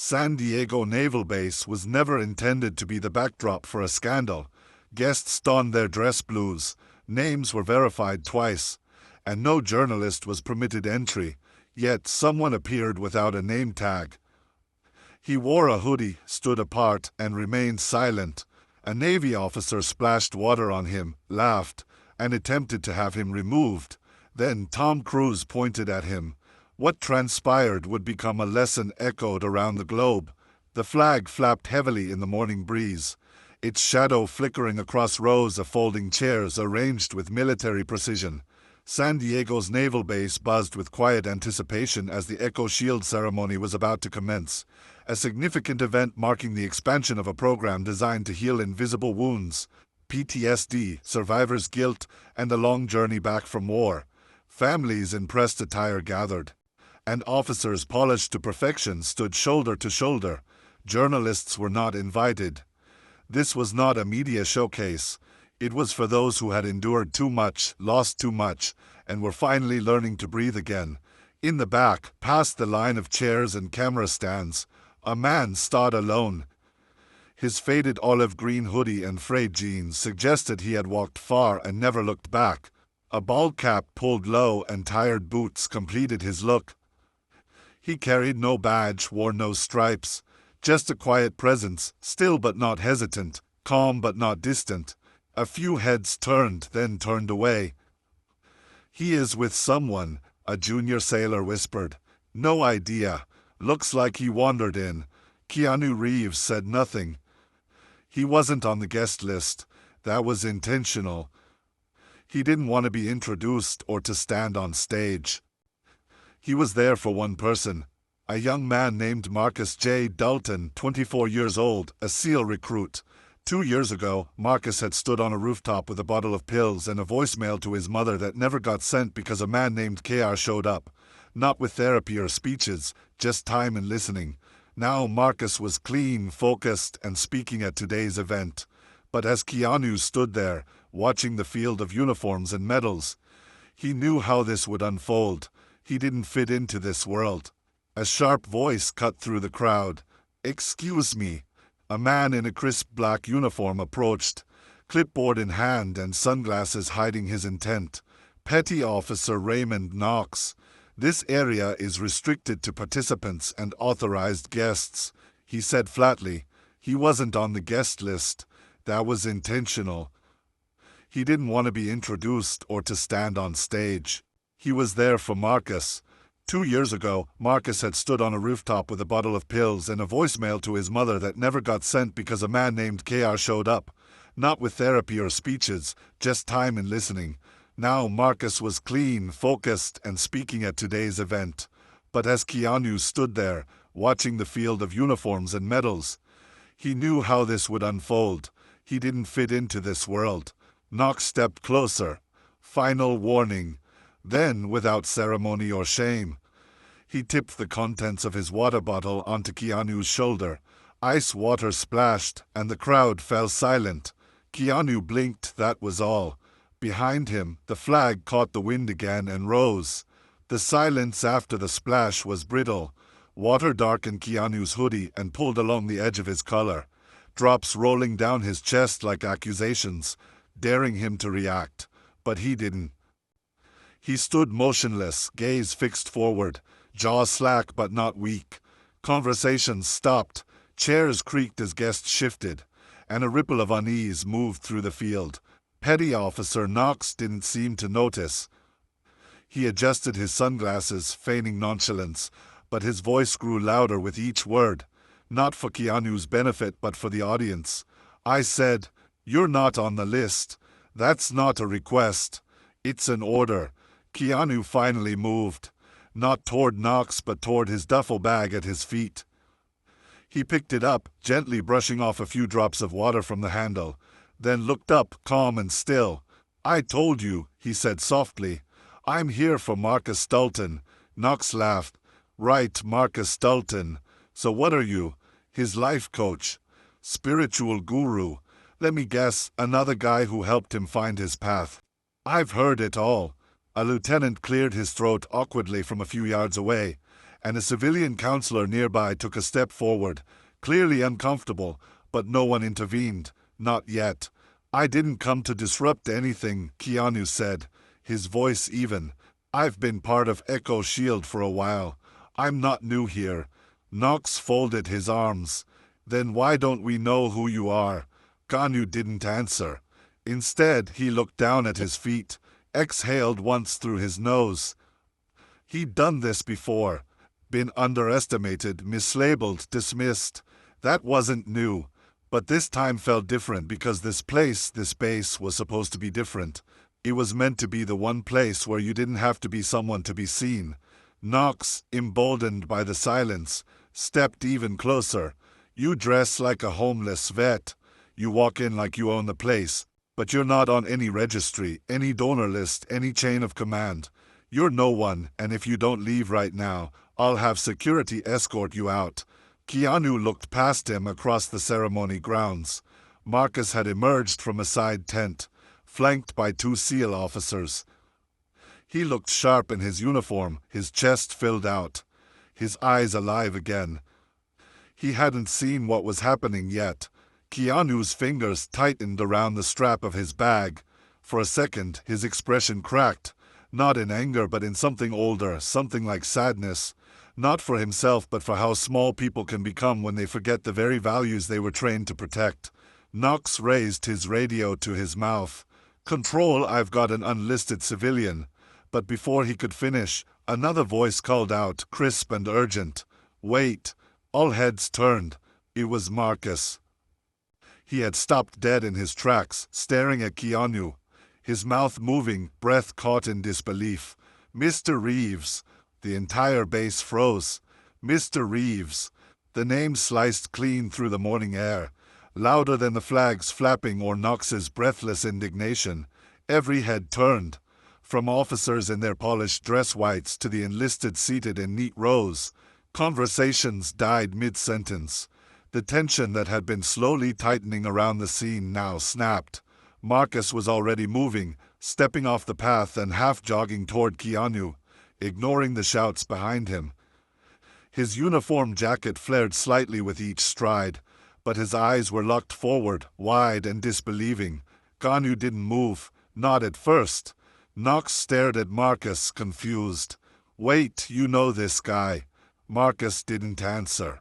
San Diego Naval Base was never intended to be the backdrop for a scandal. Guests donned their dress blues, names were verified twice, and no journalist was permitted entry, yet someone appeared without a name tag. He wore a hoodie, stood apart, and remained silent. A Navy officer splashed water on him, laughed, and attempted to have him removed. Then Tom Cruise pointed at him. What transpired would become a lesson echoed around the globe. The flag flapped heavily in the morning breeze, its shadow flickering across rows of folding chairs arranged with military precision. San Diego's naval base buzzed with quiet anticipation as the Echo Shield ceremony was about to commence, a significant event marking the expansion of a program designed to heal invisible wounds, PTSD, survivors' guilt, and a long journey back from war. Families in pressed attire gathered, and officers polished to perfection stood shoulder to shoulder. Journalists were not invited. This was not a media showcase. It was for those who had endured too much, lost too much, and were finally learning to breathe again. In the back, past the line of chairs and camera stands, a man stood alone. His faded olive-green hoodie and frayed jeans suggested he had walked far and never looked back. A bald cap pulled low and tired boots completed his look. He carried no badge, wore no stripes, just a quiet presence, still but not hesitant, calm but not distant. A few heads turned, then turned away. "He is with someone," a junior sailor whispered. "No idea. Looks like he wandered in." Keanu Reeves said nothing. He wasn't on the guest list. That was intentional. He didn't want to be introduced or to stand on stage. He was there for one person, a young man named Marcus J. Dalton, 24 years old, a SEAL recruit. 2 years ago, Marcus had stood on a rooftop with a bottle of pills and a voicemail to his mother that never got sent because a man named KR showed up. Not with therapy or speeches, just time and listening. Now Marcus was clean, focused, and speaking at today's event. But as Keanu stood there, watching the field of uniforms and medals, he knew how this would unfold. He didn't fit into this world. A sharp voice cut through the crowd. "Excuse me." A man in a crisp black uniform approached, clipboard in hand and sunglasses hiding his intent. "Petty Officer Raymond Knox. This area is restricted to participants and authorized guests," he said flatly. He wasn't on the guest list. That was intentional. He didn't want to be introduced or to stand on stage. He was there for Marcus. 2 years ago, Marcus had stood on a rooftop with a bottle of pills and a voicemail to his mother that never got sent because a man named KR showed up. Not with therapy or speeches, just time and listening. Now Marcus was clean, focused, and speaking at today's event. But as Keanu stood there, watching the field of uniforms and medals, he knew how this would unfold. He didn't fit into this world. Knox stepped closer. Final warning. Then, without ceremony or shame, he tipped the contents of his water bottle onto Keanu's shoulder. Ice water splashed, and the crowd fell silent. Keanu blinked, that was all. Behind him, the flag caught the wind again and rose. The silence after the splash was brittle. Water darkened Keanu's hoodie and pulled along the edge of his collar, drops rolling down his chest like accusations, daring him to react. But he didn't. He stood motionless, gaze fixed forward, jaw slack but not weak. Conversations stopped, chairs creaked as guests shifted, and a ripple of unease moved through the field. Petty Officer Knox didn't seem to notice. He adjusted his sunglasses, feigning nonchalance, but his voice grew louder with each word, not for Keanu's benefit but for the audience. "I said, you're not on the list. That's not a request. It's an order." Keanu finally moved, not toward Knox but toward his duffel bag at his feet. He picked it up, gently brushing off a few drops of water from the handle, then looked up, calm and still. "I told you," he said softly. "I'm here for Marcus Dalton." Knox laughed. "Right, Marcus Dalton. So what are you? His life coach? Spiritual guru? Let me guess, another guy who helped him find his path?" "I've heard it all." A lieutenant cleared his throat awkwardly from a few yards away, and a civilian counselor nearby took a step forward, clearly uncomfortable, but no one intervened. Not yet. I didn't come to disrupt anything, Keanu said, his voice even. I've been part of Echo Shield for a while. I'm not new here. Knox folded his arms. Then why don't we know who you are? Keanu didn't answer. Instead, he looked down at his feet, exhaled once through his nose. He'd done this before. Been underestimated, mislabeled, dismissed. That wasn't new. But this time felt different because this place, this base, was supposed to be different. It was meant to be the one place where you didn't have to be someone to be seen. Knox, emboldened by the silence, stepped even closer. You dress like a homeless vet. You walk in like you own the place. But you're not on any registry, any donor list, any chain of command. You're no one, and if you don't leave right now, I'll have security escort you out. Keanu looked past him across the ceremony grounds. Marcus had emerged from a side tent, flanked by 2 SEAL officers. He looked sharp in his uniform, his chest filled out, his eyes alive again. He hadn't seen what was happening yet. Keanu's fingers tightened around the strap of his bag. For a second, his expression cracked, not in anger but in something older, something like sadness. Not for himself, but for how small people can become when they forget the very values they were trained to protect. Knox raised his radio to his mouth. "Control, I've got an unlisted civilian." But before he could finish, another voice called out, crisp and urgent. "Wait." All heads turned. It was Marcus. He had stopped dead in his tracks, staring at Keanu, his mouth moving, breath caught in disbelief. "Mr. Reeves." The entire base froze. Mr. Reeves. The name sliced clean through the morning air, louder than the flags flapping or Knox's breathless indignation. Every head turned, from officers in their polished dress whites to the enlisted seated in neat rows. Conversations died mid-sentence. The tension that had been slowly tightening around the scene now snapped. Marcus was already moving, stepping off the path and half-jogging toward Keanu, ignoring the shouts behind him. His uniform jacket flared slightly with each stride, but his eyes were locked forward, wide and disbelieving. Keanu didn't move, not at first. Knox stared at Marcus, confused. "Wait, you know this guy." Marcus didn't answer.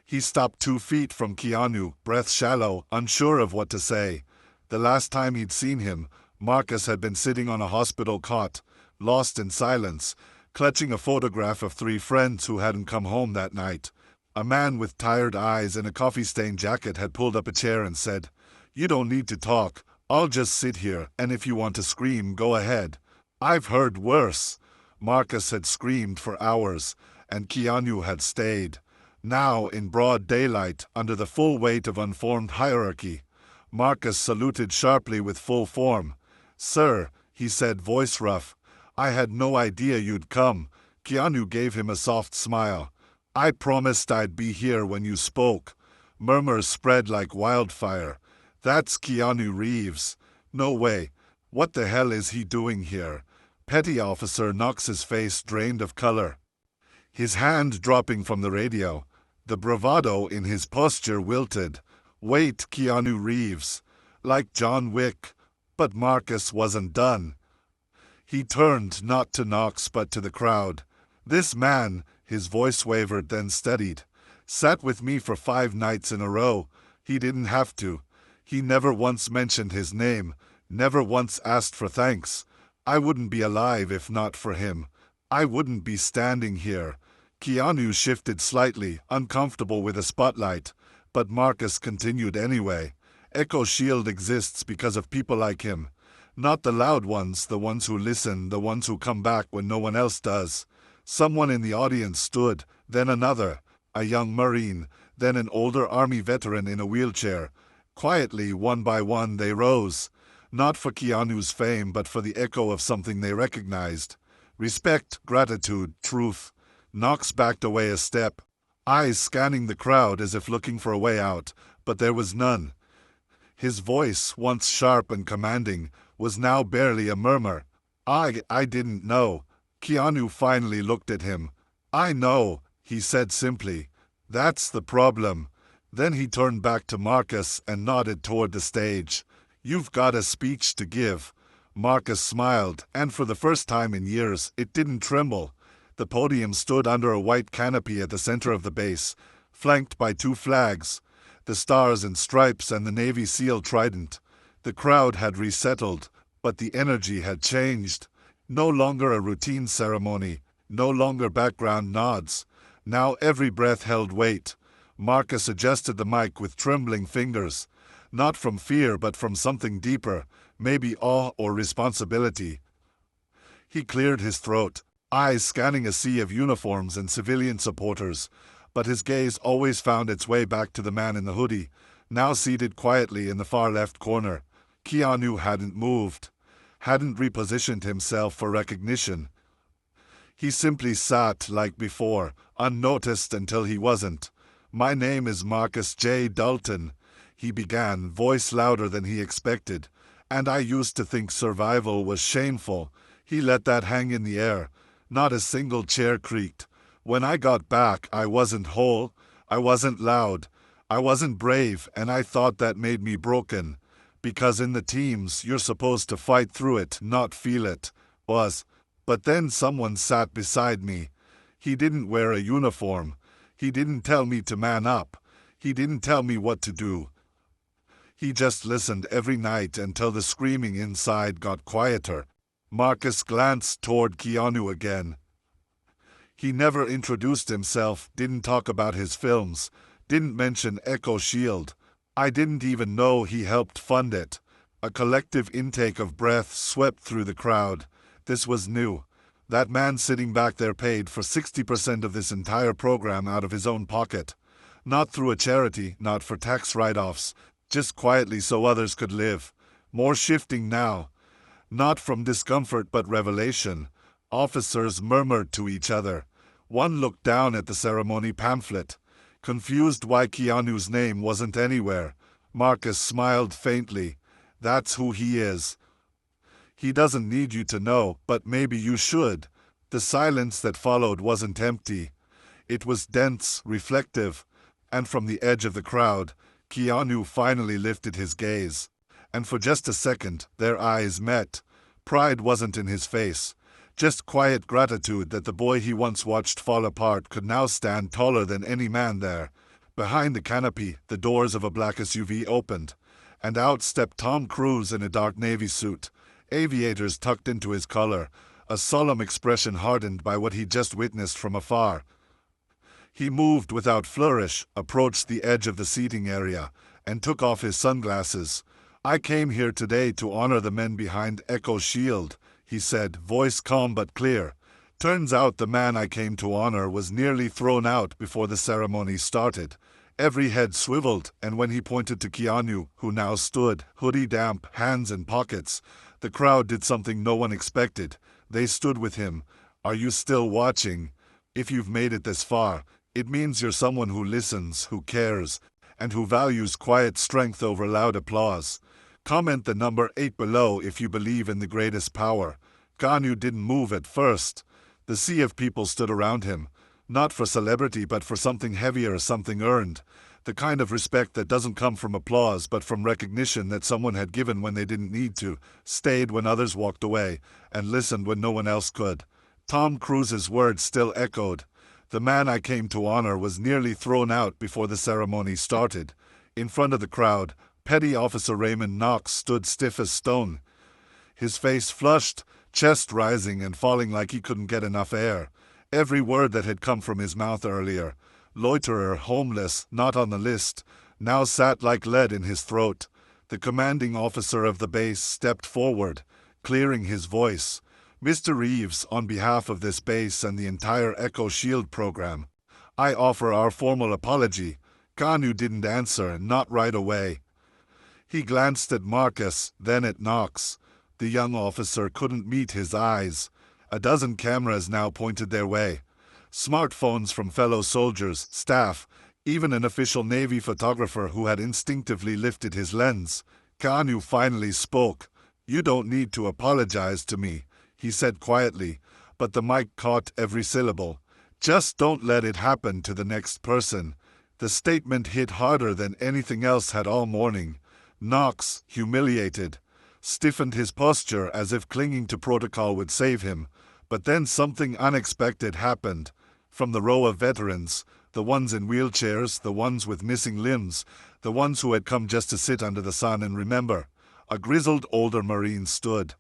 He stopped 2 feet from Keanu, breath shallow, unsure of what to say. The last time he'd seen him, Marcus had been sitting on a hospital cot, lost in silence, clutching a photograph of 3 friends who hadn't come home that night. A man with tired eyes and a coffee-stained jacket had pulled up a chair and said, "You don't need to talk. I'll just sit here, and if you want to scream, go ahead." "I've heard worse." Marcus had screamed for hours, and Keanu had stayed. Now, in broad daylight, under the full weight of unformed hierarchy, Marcus saluted sharply with full form. "Sir," he said, voice rough, "I had no idea you'd come." Keanu gave him a soft smile. "I promised I'd be here when you spoke." Murmurs spread like wildfire. "That's Keanu Reeves." "No way. What the hell is he doing here?" Petty Officer Knox's face drained of color, his hand dropping from the radio. The bravado in his posture wilted. "Wait, Keanu Reeves." Like John Wick. But Marcus wasn't done. He turned not to Knox but to the crowd. "This man," his voice wavered then steadied, "sat with me for 5 nights in a row. He didn't have to. He never once mentioned his name, never once asked for thanks. I wouldn't be alive if not for him. I wouldn't be standing here." Keanu shifted slightly, uncomfortable with the spotlight, but Marcus continued anyway. "Echo Shield exists because of people like him. Not the loud ones, the ones who listen, the ones who come back when no one else does." Someone in the audience stood, then another, a young Marine, then an older Army veteran in a wheelchair. Quietly, one by one, they rose, not for Keanu's fame, but for the echo of something they recognized. Respect, gratitude, truth. Knox backed away a step, eyes scanning the crowd as if looking for a way out, but there was none. His voice, once sharp and commanding, was now barely a murmur. I didn't know." Keanu finally looked at him. I know, he said simply. That's the problem. Then he turned back to Marcus and nodded toward the stage. You've got a speech to give. Marcus smiled, and for the first time in years, it didn't tremble. The podium stood under a white canopy at the center of the base, flanked by two flags, the Stars and Stripes and the Navy SEAL trident. The crowd had resettled, but the energy had changed. No longer a routine ceremony, no longer background nods. Now every breath held weight. Marcus adjusted the mic with trembling fingers, not from fear but from something deeper, maybe awe or responsibility. He cleared his throat, eyes scanning a sea of uniforms and civilian supporters, but his gaze always found its way back to the man in the hoodie, now seated quietly in the far left corner. Keanu hadn't moved, hadn't repositioned himself for recognition. He simply sat like before, unnoticed until he wasn't. My name is Marcus J. Dalton, he began, voice louder than he expected. And I used to think survival was shameful. He let that hang in the air. Not a single chair creaked. When I got back, I wasn't whole. I wasn't loud. I wasn't brave, and I thought that made me broken. Because in the teams, you're supposed to fight through it, not feel it. But then someone sat beside me. He didn't wear a uniform. He didn't tell me to man up. He didn't tell me what to do. He just listened every night until the screaming inside got quieter. Marcus glanced toward Keanu again. He never introduced himself, didn't talk about his films, didn't mention Echo Shield. I didn't even know he helped fund it. A collective intake of breath swept through the crowd. This was new. That man sitting back there paid for 60% of this entire program out of his own pocket. Not through a charity, not for tax write-offs, just quietly so others could live. More shifting now. Not from discomfort but revelation. Officers murmured to each other. One looked down at the ceremony pamphlet, confused why Keanu's name wasn't anywhere. Marcus smiled faintly. That's who he is. He doesn't need you to know, but maybe you should. The silence that followed wasn't empty. It was dense, reflective, and from the edge of the crowd, Keanu finally lifted his gaze. And for just a second, their eyes met. Pride wasn't in his face, just quiet gratitude that the boy he once watched fall apart could now stand taller than any man there. Behind the canopy, the doors of a black SUV opened, and out stepped Tom Cruise in a dark navy suit, aviators tucked into his collar, a solemn expression hardened by what he'd just witnessed from afar. He moved without flourish, approached the edge of the seating area, and took off his sunglasses. I came here today to honor the men behind Echo Shield, he said, voice calm but clear. Turns out the man I came to honor was nearly thrown out before the ceremony started. Every head swiveled, and when he pointed to Keanu, who now stood, hoodie damp, hands in pockets, the crowd did something no one expected. They stood with him. Are you still watching? If you've made it this far, it means you're someone who listens, who cares, and who values quiet strength over loud applause. Comment the number 8 below if you believe in the greatest power. Keanu didn't move at first. The sea of people stood around him, not for celebrity but for something heavier, something earned. The kind of respect that doesn't come from applause but from recognition that someone had given when they didn't need to, stayed when others walked away, and listened when no one else could. Tom Cruise's words still echoed. The man I came to honor was nearly thrown out before the ceremony started. In front of the crowd, Petty Officer Raymond Knox stood stiff as stone. His face flushed, chest rising and falling like he couldn't get enough air. Every word that had come from his mouth earlier, loiterer, homeless, not on the list, now sat like lead in his throat. The commanding officer of the base stepped forward, clearing his voice. Mr. Reeves, on behalf of this base and the entire Echo Shield program, I offer our formal apology. Keanu didn't answer, not right away. He glanced at Marcus, then at Knox. The young officer couldn't meet his eyes. A dozen cameras now pointed their way. Smartphones from fellow soldiers, staff, even an official Navy photographer who had instinctively lifted his lens. Keanu finally spoke. You don't need to apologize to me, he said quietly, but the mic caught every syllable. Just don't let it happen to the next person. The statement hit harder than anything else had all morning. Knox, humiliated, stiffened his posture as if clinging to protocol would save him. But then something unexpected happened. From the row of veterans, the ones in wheelchairs, the ones with missing limbs, the ones who had come just to sit under the sun and remember, a grizzled older Marine stood.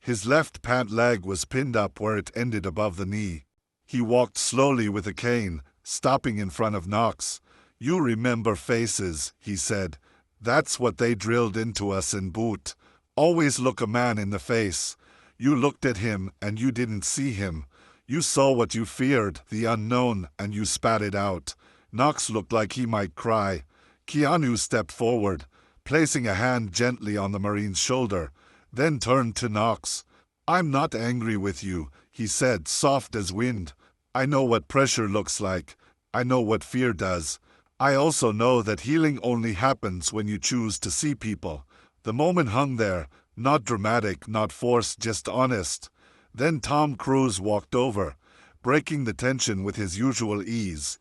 His left pant leg was pinned up where it ended above the knee. He walked slowly with a cane, stopping in front of Knox. "You remember faces," he said. "That's what they drilled into us in boot. Always look a man in the face. You looked at him and you didn't see him. You saw what you feared, the unknown, and you spat it out." Knox looked like he might cry. Keanu stepped forward, placing a hand gently on the Marine's shoulder, then turned to Knox. "I'm not angry with you," he said, soft as wind. "I know what pressure looks like. I know what fear does. I also know that healing only happens when you choose to see people." The moment hung there, not dramatic, not forced, just honest. Then Tom Cruise walked over, breaking the tension with his usual ease.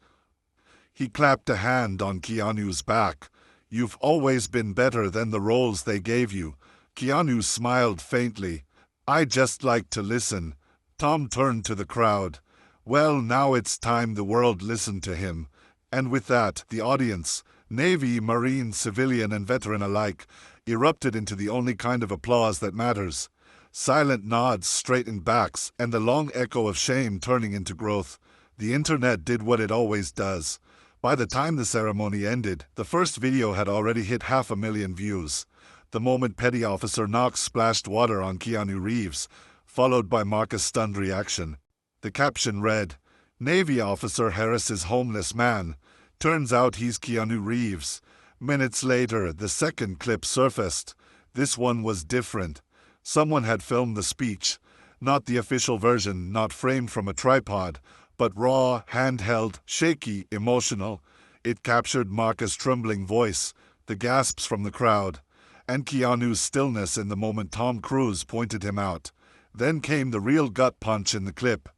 He clapped a hand on Keanu's back. "You've always been better than the roles they gave you." Keanu smiled faintly. "I just like to listen." Tom turned to the crowd. "Well, now it's time the world listened to him." And with that, the audience, Navy, Marine, civilian, and veteran alike, erupted into the only kind of applause that matters. Silent nods, straightened backs, and the long echo of shame turning into growth. The internet did what it always does. By the time the ceremony ended, the first video had already hit 500,000 views. The moment Petty Officer Knox splashed water on Keanu Reeves, followed by Marcus' stunned reaction. The caption read, "Navy officer harasses homeless man. Turns out he's Keanu Reeves." Minutes later, the second clip surfaced. This one was different. Someone had filmed the speech. Not the official version, not framed from a tripod, but raw, handheld, shaky, emotional. It captured Marcus' trembling voice, the gasps from the crowd, and Keanu's stillness in the moment Tom Cruise pointed him out. Then came the real gut punch in the clip.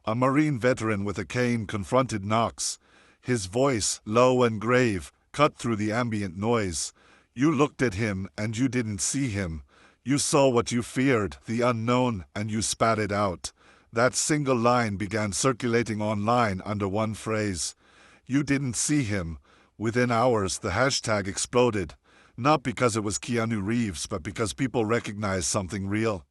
A Marine veteran with a cane confronted Knox. His voice, low and grave, cut through the ambient noise. "You looked at him and you didn't see him. You saw what you feared, the unknown, and you spat it out." That single line began circulating online under one phrase. "You didn't see him." Within hours, the hashtag exploded. Not because it was Keanu Reeves, but because people recognized something real.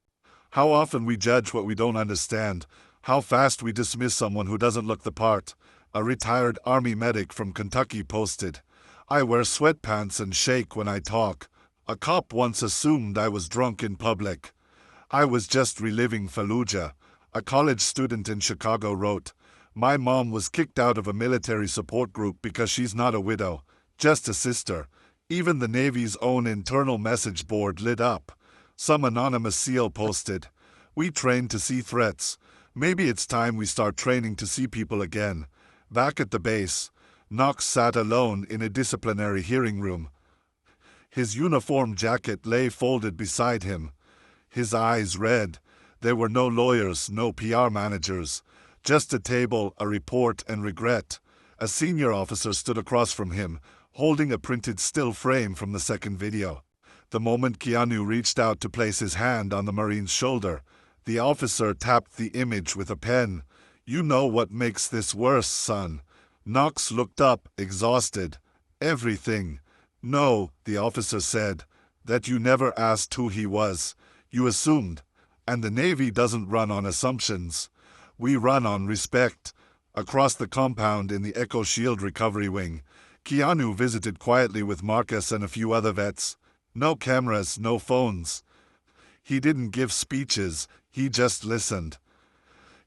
How often we judge what we don't understand. How fast we dismiss someone who doesn't look the part. A retired Army medic from Kentucky posted, "I wear sweatpants and shake when I talk. A cop once assumed I was drunk in public. I was just reliving Fallujah." A college student in Chicago wrote, "My mom was kicked out of a military support group because she's not a widow, just a sister." Even the Navy's own internal message board lit up. Some anonymous SEAL posted, "We train to see threats. Maybe it's time we start training to see people again." Back at the base, Knox sat alone in a disciplinary hearing room. His uniform jacket lay folded beside him. His eyes red. There were no lawyers, no PR managers. Just a table, a report, and regret. A senior officer stood across from him, holding a printed still frame from the second video. The moment Keanu reached out to place his hand on the Marine's shoulder, the officer tapped the image with a pen. "You know what makes this worse, son." Knox looked up, exhausted. "Everything." "No," the officer said, "that you never asked who he was. You assumed. And the Navy doesn't run on assumptions. We run on respect." Across the compound in the Echo Shield recovery wing, Keanu visited quietly with Marcus and a few other vets. No cameras, no phones. He didn't give speeches, he just listened.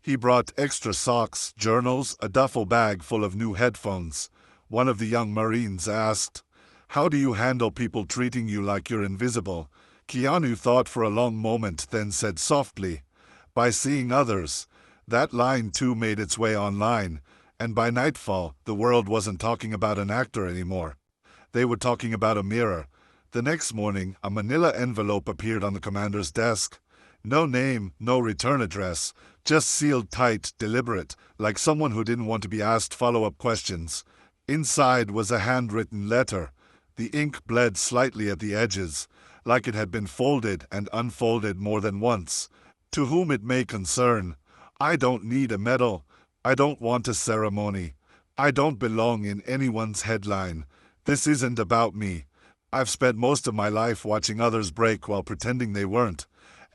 He brought extra socks, journals, a duffel bag full of new headphones. One of the young Marines asked, "How do you handle people treating you like you're invisible?" Keanu thought for a long moment, then said softly, "By seeing others." That line too made its way online, and by nightfall, the world wasn't talking about an actor anymore. They were talking about a mirror. The next morning, a manila envelope appeared on the commander's desk. No name, no return address, just sealed tight, deliberate, like someone who didn't want to be asked follow-up questions. Inside was a handwritten letter. The ink bled slightly at the edges, like it had been folded and unfolded more than once. To whom it may concern, I don't need a medal. I don't want a ceremony. I don't belong in anyone's headline. This isn't about me. I've spent most of my life watching others break while pretending they weren't,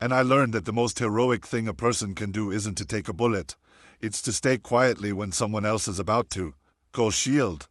and I learned that the most heroic thing a person can do isn't to take a bullet. It's to stay quietly when someone else is about to. Go shield.